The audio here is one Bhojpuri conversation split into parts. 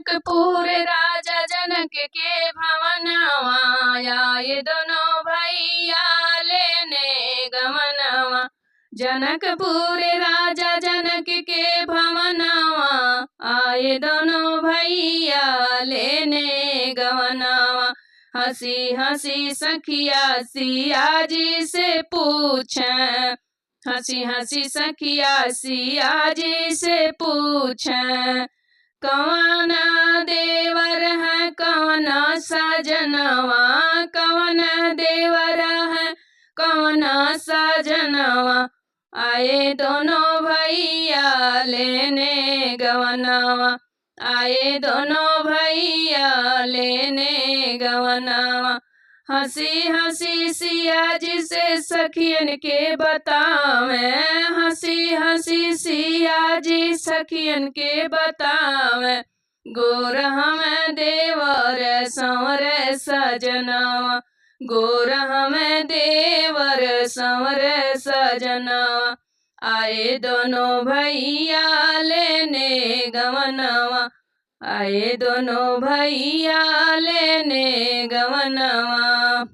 जनकपुर राजा जनक के भवनवा, आए दोनों भैया लेने गवनवा। जनकपुर राजा जनक के भवनवा, आए दोनों भैया लेने गवनवा। हंसी हंसी सखिया सिया जी से पूछें, हंसी हंसी सखिया सिया जी से पूछें, कौन देवर है कौन सजनवा, कौन देवर है कौन सजनवा। आए दोनों भैया लेने गवनवा, आए दोनों भैया लेने गवनवा। हंसी हंसी सिया जी से सखियन के बतावें, हंसी हंसी सिया जी सखियन के बतावें, गोर हमें देवर संवर सजनवा, गोर हमें देवर संवर सजनवा। आए दोनों भैया लेने गवनवा, आए दोनों भैया लेने गवनवा।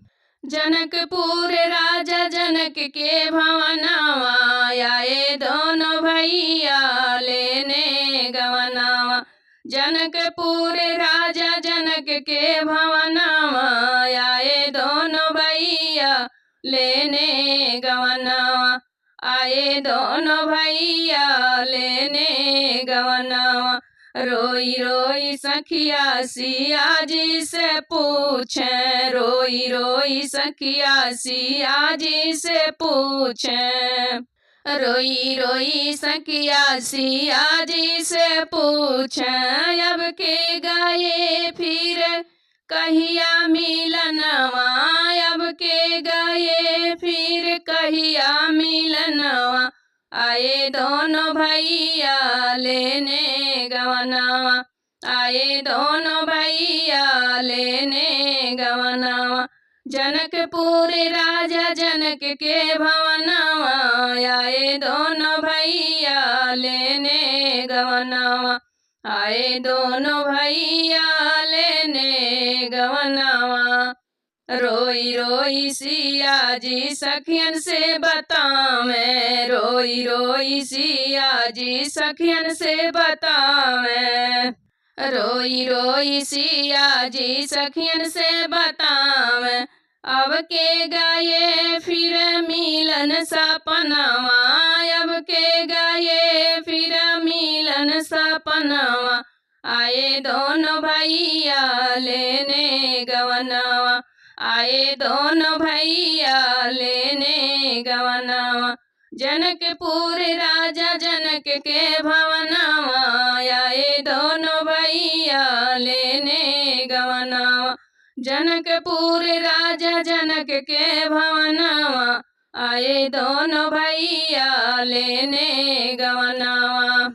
जनकपुर राजा जनक के भवनवा, आए दोनों भैया लेने गवनवा। जनकपुर राजा जनक के भवनवा, आए दोनों भैया लेने गवनवा, आए दोनों भैया लेने गवनवा। रोई रोई सखिया सिया जी से पूछें, रोई रोई सखिया सिया जी से पूछें, रोई रोई सखिया सिया जी से पूछें, अब के गए फिर कहिया मिलनवा, अब के गए फिर कहिया मिलनवा। आए दोनों भैया लेने गवनवा, आए दोनों भैया लेने गवनवा। जनकपुर राजा जनक के भवनवा, आए दोनों भैया लेने गवनवा, आए दोनों भैया लेने गवनवा। रोई रोई सिया जी सखियन से बतावें, रोई रोई सिया जी सखियन से बतावें, रोई रोई सिया जी सखियन से बतावें, अब के गए फिर मिलन सपनवा, अब के गए फिर मिलन सपनवा। आए दोनों भैया लेने गवनवा, आए दोनों भैया लेने गवनवा। जनकपुर राजा जनक के भवनवा, आए दोनों भैया लेने गवनवा। जनकपुर राजा जनक के भवनवा, आए दोनों भैया लेने गवनवा।